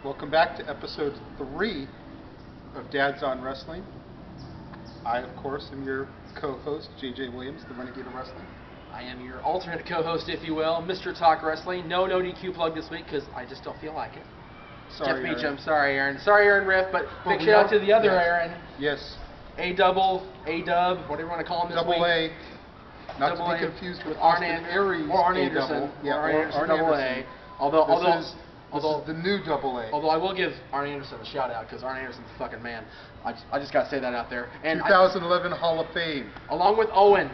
Welcome back to episode 3 of Dad's on Wrestling. I, of course, am your co-host, JJ Williams, the Renegade of Wrestling. I am your alternate co-host, if you will, Mr. Talk Wrestling. No DQ plug this week because I just don't feel like it. Sorry, Jeff Meacham. Sorry, Aaron. Sorry, Aaron Riff, but big shout out to the other Aaron. Yes. A-double, A-dub, whatever you want to call him this Double week. A. Not Double to be A. confused with Arn Austin Aries. Or Arn A-double. Anderson. Yeah, Arn Anderson, double A. This is the new double A. Although I will give Arn Anderson a shout out because Arn Anderson's a fucking man. I just got to say that out there. And 2011 Hall of Fame. Along with Owen.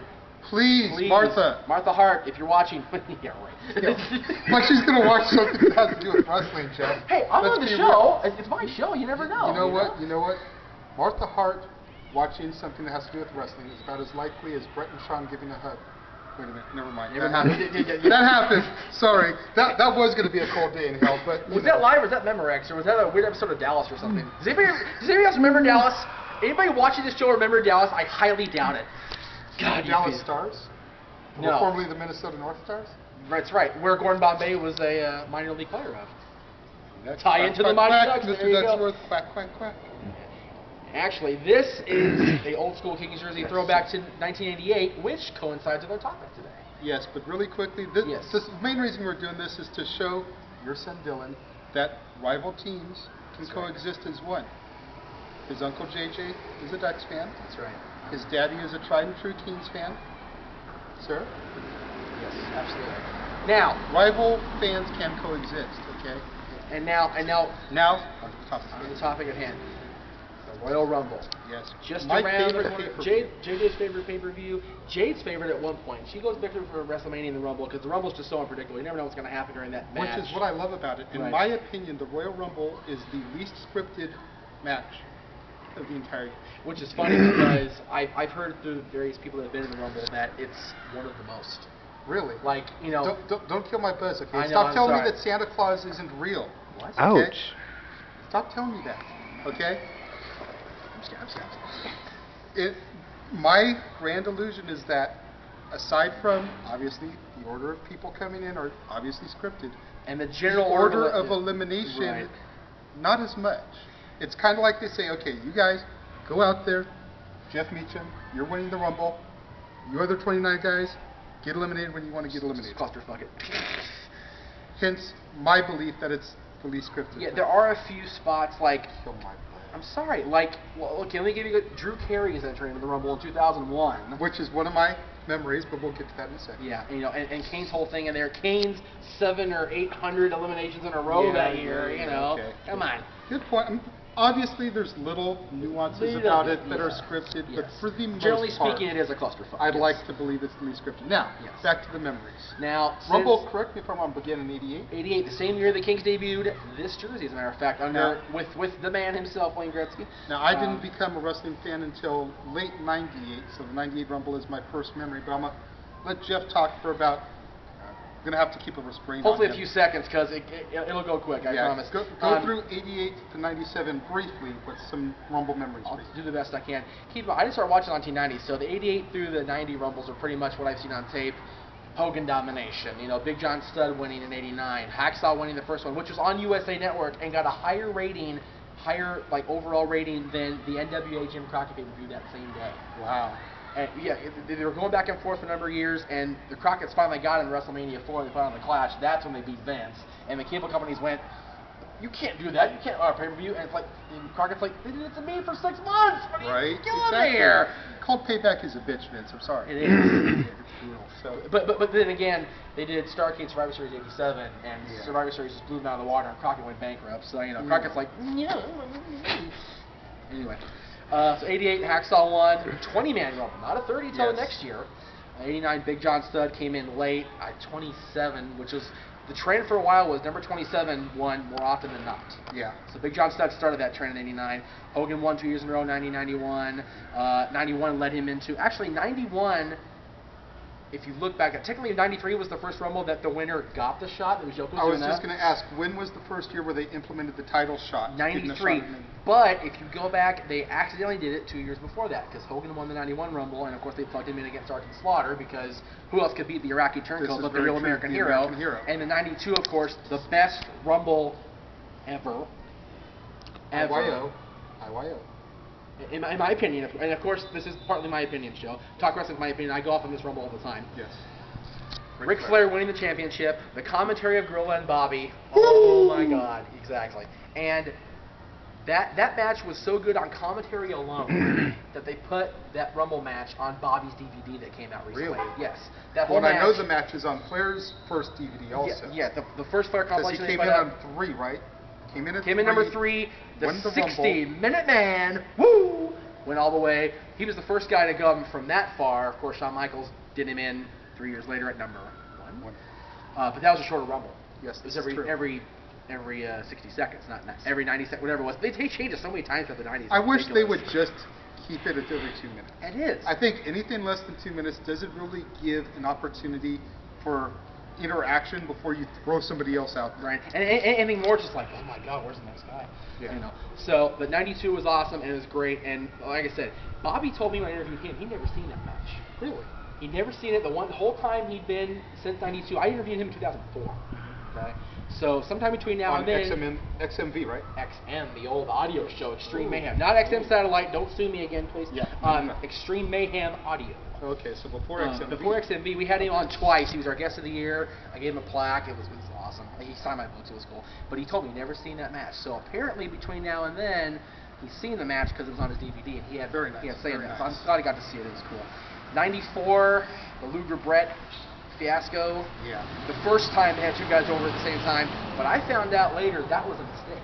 Please, Martha. Martha Hart, if you're watching. Yeah, right. But she's going to watch something that has to do with wrestling, Jeff. Hey, I'm on the show. It's my show. You never know. You know what? Martha Hart watching something that has to do with wrestling is about as likely as Brett and Shawn giving a hug. Wait a minute. Never mind. That happened. Sorry. That was going to be a cold day in hell. But was that live or was that Memorex or was that a weird episode of Dallas or something? Does anybody else remember Dallas? Anybody watching this show remember Dallas? I highly doubt it. God, Dallas Stars? No. Formerly the Minnesota North Stars? That's right. Where Gordon Bombay was a minor league player of. Tie into the Mighty Ducks. Mr. Ducksworth, quack, quack, quack. Actually, this is a old school Kings jersey throwback to 1988, which coincides with our topic today. Yes, but really quickly, the main reason we're doing this is to show your son Dylan that rival teams can coexist as one. His uncle JJ is a Ducks fan. That's right. His daddy is a tried and true Kings fan. Sir? Yes, absolutely. Now, rival fans can coexist, okay? And now on the topic at hand. The Royal Rumble. Yes. Just my around favorite JJ's favorite pay-per-view. Jade's favorite at one point. She goes back to for WrestleMania and the Rumble because the Rumble's just so unpredictable. You never know what's going to happen during that match. Which is what I love about it. In my opinion, the Royal Rumble is the least scripted match of the entire year. Which is funny because I've heard through various people that have been in the Rumble that it's one of the most. Really? Like, you know. Don't kill my buzz, okay? Stop telling me that Santa Claus isn't real. What? Okay? Ouch. Stop telling me that, okay? My grand illusion is that aside from, obviously, the order of people coming in are obviously scripted. And the general order of elimination, not as much. It's kind of like they say, okay, you guys, go out there. Jeff Meacham, you're winning the Rumble. You other 29 guys, get eliminated when you want to get eliminated. Clusterfuck it. Hence, my belief that it's the least scripted. Yeah, there are a few spots like... I'm sorry, like, well, okay, let me give you Drew Carey is entering into the Rumble in 2001. Which is one of my memories, but we'll get to that in a second. Yeah, and, you know, and Kane's whole thing in there. Kane's 700 or 800 eliminations in a row that year, you know. Okay. Come on. Good point. Obviously, there's little nuances about it that are scripted, but for the most generally part, speaking, it is a clusterfuck. I'd like to believe it's the least scripted. Now, back to the memories. Now, Rumble, correct me if I'm wrong, began in '88. 88, the same year the Kings debuted this jersey, as a matter of fact, under with the man himself, Wayne Gretzky. Now, I didn't become a wrestling fan until late '98, so the '98 Rumble is my first memory. But I'm gonna let Jeff talk for about. We're going to have to keep a restraint hopefully on a few seconds, because it'll go quick, I promise. Go through 88 to 97 briefly with some Rumble memories. I'll do the best I can. Keep in mind, I just started watching 1990, so the 88 through the 90 Rumbles are pretty much what I've seen on tape. Hogan domination, you know, Big John Studd winning in 89, Hacksaw winning the first one, which was on USA Network and got a higher rating, like overall rating than the NWA Jim Crockett pay-per-view that same day. Wow. And yeah, they were going back and forth for a number of years, and the Crockett's finally got in WrestleMania 4, they put on the Clash. That's when they beat Vince. And the cable companies went, you can't do that, you can't pay-per-view. And it's like, and Crockett's like, they did it to me for 6 months. Right. Get here. Called payback is a bitch, Vince. I'm sorry. It is. So, but then again, they did Starrcade Survivor Series '87, and Survivor Series just blew them out of the water, and Crockett went bankrupt. So you know, Crockett's like, anyway. So 88, Hacksaw won, 20-man Rumble, not a 30 till next year. 89, Big John Studd came in late at 27, which was, the trend for a while was number 27 won more often than not. Yeah. So Big John Studd started that trend in 89. Hogan won 2 years in a row, 90, 91. 91 led him into, actually 91, if you look back, technically 93 was the first Rumble that the winner got the shot. It was Yokozuna. I was just going to ask, when was the first year where they implemented the title shot? 93. But if you go back, they accidentally did it 2 years before that, because Hogan won the 91 Rumble, and of course they plugged him in against Sergeant Slaughter, because who else could beat the Iraqi turncoat but the real American hero? And the 92, of course, the best Rumble ever, ever. IYO. In my opinion, and of course this is partly my opinion, Joe. Talk wrestling's my opinion. I go off on this Rumble all the time. Yes. Ric Flair winning the championship, the commentary of Gorilla and Bobby. Oh my God, exactly. And that match was so good on commentary alone that they put that Rumble match on Bobby's DVD that came out recently. Really? Yes. That whole match. match. I know the match is on Flair's first DVD also. Yeah, the first Flair compilation. Because he came in on 3, right? Came in number 3. The won the 60-minute man. Woo! Went all the way. He was the first guy to come from that far. Of course, Shawn Michaels did him in 3 years later at number 1. But that was a shorter Rumble. Yes, it was every 60 seconds, not every 90 seconds, whatever it was. They changed it so many times throughout the 90s. I wish they would just keep it at every 2 minutes. It is. I think anything less than 2 minutes doesn't really give an opportunity for interaction before you throw somebody else out there. Right. And anything more, just like, oh my God, where's the next guy? Yeah. You know. So, but 92 was awesome and it was great. And like I said, Bobby told me when I interviewed him, he'd never seen that match. Really? He'd never seen it. The whole time he'd been since 92. I interviewed him in 2004. Okay. So sometime between now and then. XMV, right? XM, the old audio show, Extreme Mayhem. Not XM Satellite. Don't sue me again, please. Yeah. Extreme Mayhem Audio. Okay, so before XMV. Before XMV, we had him on twice. He was our guest of the year. I gave him a plaque. It was awesome. He signed my books. It was cool. But he told me he'd never seen that match. So apparently between now and then, he's seen the match because it was on his DVD, and he had very nice. He had say in Very it. nice. So I'm glad he got to see it. It was cool. 94, the Luger Brett fiasco. Yeah. The first time they had two guys over at the same time, but I found out later that was a mistake.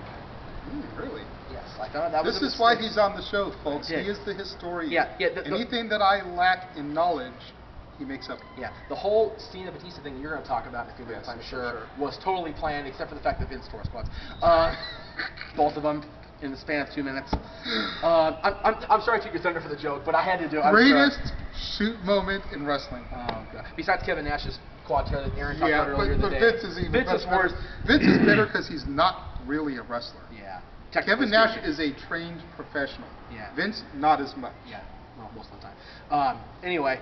Really? Yes, I found out that was a mistake. This is why he's on the show, folks. Yeah. He is the historian. Yeah. Anything that I lack in knowledge, he makes up. Yeah, the whole Cena Batista thing you're going to talk about in a few minutes, I'm sure, was totally planned, except for the fact that Vince tore squats. Both of them in the span of 2 minutes. I'm sorry to take your thunder for the joke, but I had to do it. Greatest shoot moment in wrestling. Oh, God. Besides Kevin Nash's quad tear that Aaron talked about earlier but today. Vince is even worse. Vince is better because he's not really a wrestler. Yeah. Kevin Nash is a trained professional. Yeah. Vince, not as much. Yeah, well, most of the time. Anyway,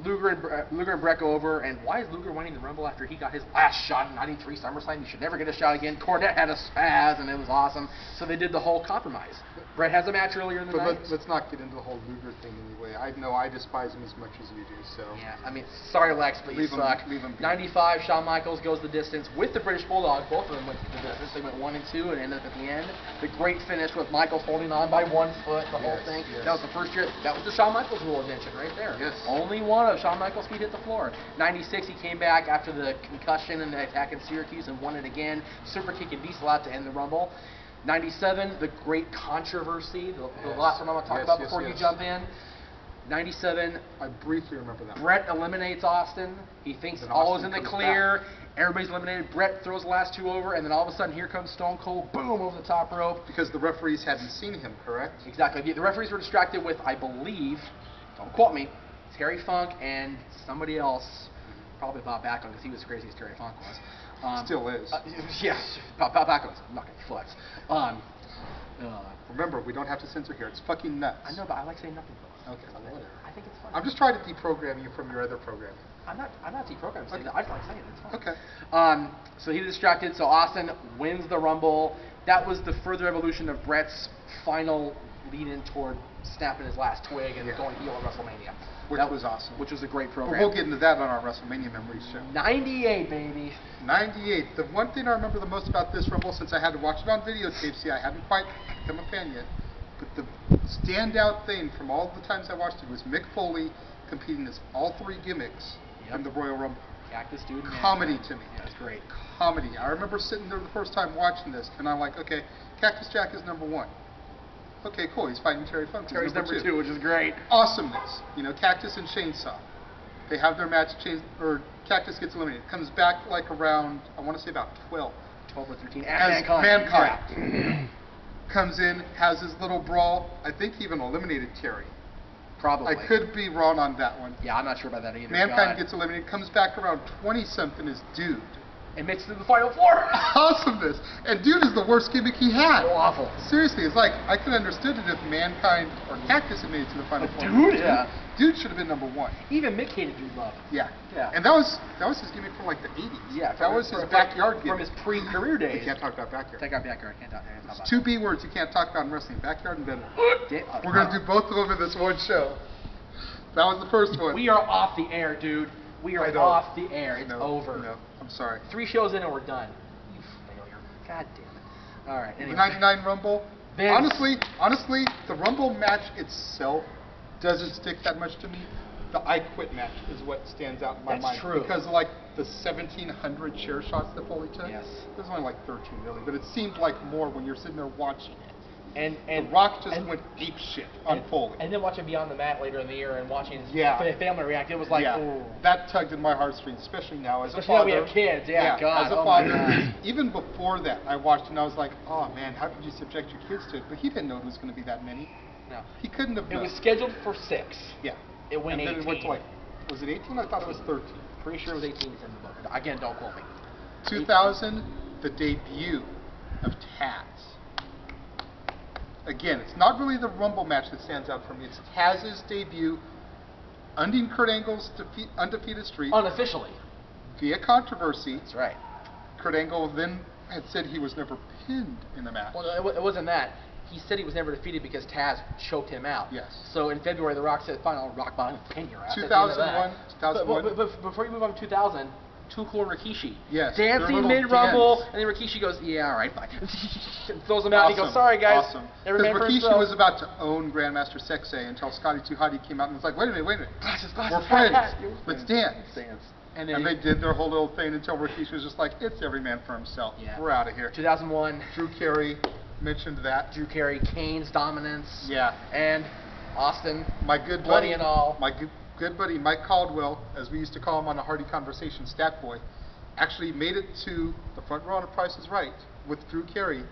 Luger and Brett go over, and why is Luger winning the Rumble after he got his last shot in '93 SummerSlam? He should never get a shot again. Cornette had a spaz, and it was awesome. So they did the whole compromise. Brett has a match earlier in the night. But let's not get into the whole Luger thing anyway. I know I despise him as much as you do. So yeah, I mean, sorry Lex, but you suck. Leave him 95, Shawn Michaels goes the distance with the British Bulldog. Both of them went the distance. They went 1 and 2 and ended up at the end. The great finish with Michaels holding on by 1 foot, the whole thing. Yes. That was the first year. That was the Shawn Michaels rule I mentioned right there. Yes. Only one of Shawn Michaels' feet hit the floor. 96, he came back after the concussion and the attack in Syracuse and won it again. Super kicking Diesel out to end the Rumble. 97, the great controversy. The last one I'm going to talk about before you jump in. 97. I briefly remember that. Brett eliminates Austin. He thinks all is in the clear. Everybody's eliminated. Brett throws the last 2 over, and then all of a sudden, here comes Stone Cold, boom, over the top rope. Because the referees hadn't seen him, correct? Exactly. The referees were distracted with, I believe, don't quote me, Terry Funk and somebody else, probably Bob Backlund, because he was as crazy as Terry Funk was. Still is. Yes, Bob Backlund's not going to flex. Remember, we don't have to censor here. It's fucking nuts. I know, but I like saying nothing. Okay, whatever. I think it's fun. I'm just trying to deprogram you from your other programming. I'm not deprogrammed. Okay. I just like saying it. It's fun. Okay. So he was distracted. So Austin wins the Rumble. That was the further evolution of Brett's final lead-in toward snapping his last twig and going heel at WrestleMania. Which was awesome. Which was a great But program. we'll get into that on our WrestleMania Memories show. 98, baby. 98. The one thing I remember the most about this Rumble, since I had to watch it on videotape, see, I hadn't quite become a fan yet, but the standout thing from all the times I watched it was Mick Foley competing as all 3 gimmicks in the Royal Rumble. Cactus Dude. Comedy to me. Yeah, it's great. Comedy. I remember sitting there the first time watching this, and I'm like, okay, Cactus Jack is number 1. Okay, cool. He's fighting Terry Funk. Terry's number 2, which is great. Awesomeness. You know, Cactus and Chainsaw. They have their match. Cactus gets eliminated. Comes back like around, I want to say about 12. 12 or 13. As Mankind. Comes in, has his little brawl. I think he even eliminated Terry. Probably. I could be wrong on that one. Yeah, I'm not sure about that either. Mankind gets eliminated, comes back around 20-something as Dude, and makes it to the Final Four. Awesomeness. And dude is the worst gimmick he had. So awful. Seriously, it's like, I could have understood it if Mankind or Cactus had made it to the Final Four. Dude, yeah. Dude should have been number 1. Even Mick hated Dude Love. Yeah. Yeah. And that was his gimmick from like the 80s. Yeah. That was his backyard gimmick. From his pre-career days. You can't talk about backyard. Take out backyard. Can't talk about It's 2 B words you can't talk about in wrestling. Backyard and bed. that. We're going to do both of them in this one show. That was the first one. We are off the air, dude. We are off the air. It's over. No, I'm sorry. 3 shows in and we're done. You failure. God damn it. All right. Anyway. The 99 Rumble. Honestly, the Rumble match itself doesn't stick that much to me. The I Quit match is what stands out in my mind. That's true. Because of like the 1,700 chair shots that Foley took. Yes. There's only like 13 really, but it seemed like more when you're sitting there watching it. And The Rock just went ape shit on Foley. And then watching Beyond the Mat later in the year and watching his family react, it was like, ooh. That tugged at my heartstrings, especially now as a father. Especially now we have kids, God. As a father, even before that, I watched and I was like, oh man, how could you subject your kids to it? But he didn't know it was going to be that many. No. He couldn't have known. It was scheduled for 6. Yeah. It went 18. And then it went to like, was it 18? I thought it was 13. Pretty sure it was 18 in the book. Again, don't quote me. 2000, the debut of Taz. Again, it's not really the Rumble match that stands out for me. It's Taz's debut, ending Kurt Angle's undefeated streak. Unofficially. Via controversy. That's right. Kurt Angle then had said he was never pinned in the match. Well, it wasn't that. He said he was never defeated because Taz choked him out. Yes. So in February, The Rock said, fine, I'll rock bottom pin your ass. 2001. But before you move on to 2000, Too Cool and Rikishi. Yes. Dancing mid-rumble, and then Rikishi goes, yeah, all right, bye. Throws him out, and he goes, sorry, guys. Awesome. Never man for Rikishi himself. was about to own Grandmaster Sexay until Scotty 2 Hotty came out and was like, wait a minute. Glasses, We're friends. Let's dance. And they did their whole little thing until Rikishi was just like, it's every man for himself. Yeah. We're out of here. 2001. Drew Carey mentioned that. Drew Carey, Kane's dominance. Yeah. And Austin. My good buddy. And all. My good buddy Mike Caldwell, as we used to call him on the Hardy Conversation, Stat Boy, actually made it to the front row on The Price is Right with Drew Carey.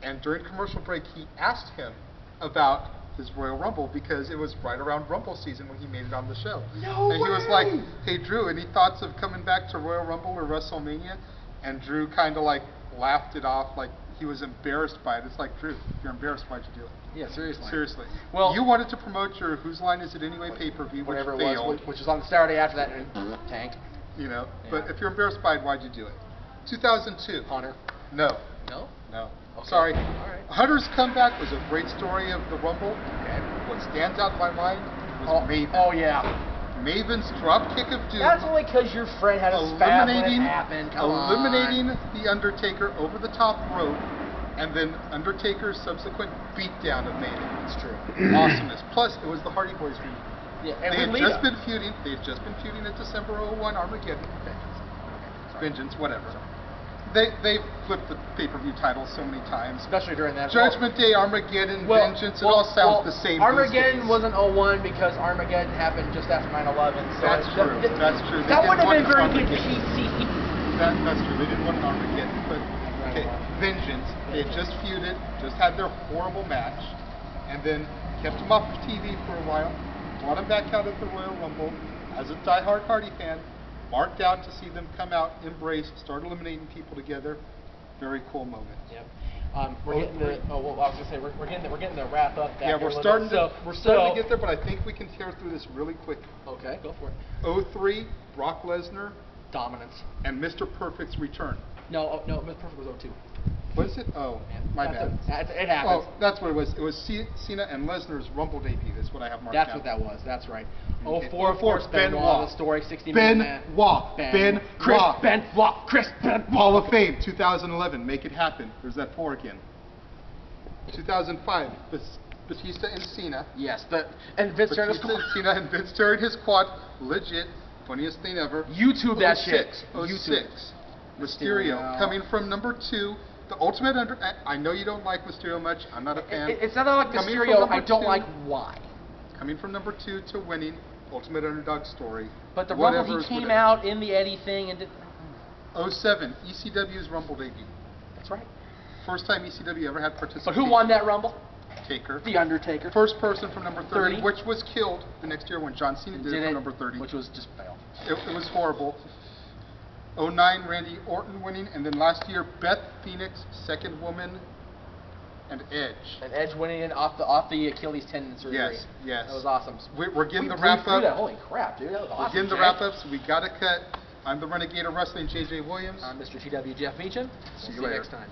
And during commercial break, he asked him about his Royal Rumble because it was right around Rumble season when he made it on the show. No and way. He was like, hey Drew, any thoughts of coming back to Royal Rumble or WrestleMania? And Drew kind of like laughed it off like he was embarrassed by it. It's like, Drew, if you're embarrassed, why'd you do it? Yeah, seriously. Seriously. Well, you wanted to promote your Whose Line Is It Anyway pay-per-view, which whatever failed. it was, which was on Saturday after that, and tanked. You know, Yeah. but if you're embarrassed by it, why'd you do it? 2002. Hunter. No. No? No. Okay. Sorry. All right. Hunter's comeback was a great story of the Rumble. Okay. What stands out in my mind was Maven. Oh, yeah. Maven's drop kick of doom. That's only because your friend had a spaz when it happened. Come eliminating on. The Undertaker over the top rope, and then Undertaker's subsequent beatdown of Maven. It's true. Awesomeness. Plus, it was the Hardy Boys reunion. Yeah, and They had Lita. just been feuding. They had just been feuding at December 01 Armageddon. Vengeance, whatever. They flipped the pay-per-view title so many times. Especially during that. Judgment Day, Armageddon, Vengeance, it all sounds the same. Armageddon wasn't 01 because Armageddon happened just after 9/11. So That's true. That's true. That would have been very PC. That's true. They didn't want an Armageddon, but okay. Vengeance. They had just feuded, just had their horrible match, and then kept them off of TV for a while. Brought them back out at the Royal Rumble. As a diehard Hardy fan, marked out to see them come out, embrace, start eliminating people together. Very cool moment. Yep. We're getting the. Oh, well, I was gonna say we're getting the wrap up. Yeah, we're starting to get there, but I think we can tear through this really quick. Okay, go for it. 03, Brock Lesnar, dominance, and Mr. Perfect's return. No, Mr. Perfect was 02. Was it? Oh, my bad. It happens. Oh, that's what it was. It was Cena and Lesnar's Rumble debut. That's what I have marked That's down. what that was. That's right. Okay. 04, of course, Benoit, the story, 60 minutes. Chris Benoit. Hall of Fame, 2011. Make it happen. There's that 4 again. 2005, Batista and Cena. Yes, and Vince turned his Batista and Cena and Vince turned his quad. Legit. Funniest thing ever. YouTube that shit. 06. Mysterio coming from number 2. The Ultimate I know you don't like Mysterio much. I'm not a fan. It's not that I like Mysterio. I don't like why. Coming from number 2 to winning Ultimate Underdog story. But the Rumble, he came out in the Eddie thing and did. 07, ECW's Rumble debut. That's right. First time ECW ever had participation. But who won that Rumble? Taker. The Undertaker. First person from number 30, which was killed the next year when John Cena did it from number 30. Which was just fail. It was horrible. 09, Randy Orton winning, and then last year, Beth Phoenix, second woman, and Edge. And Edge winning it off the Achilles tendon surgery. Yes, yes. That was awesome. We're getting the wrap up. Holy crap, dude, that was awesome. We're getting the wrap ups. We got to cut. I'm the Renegade of Wrestling, JJ Williams. I'm Mr. TW Jeff Meacham. See you See you later. next time.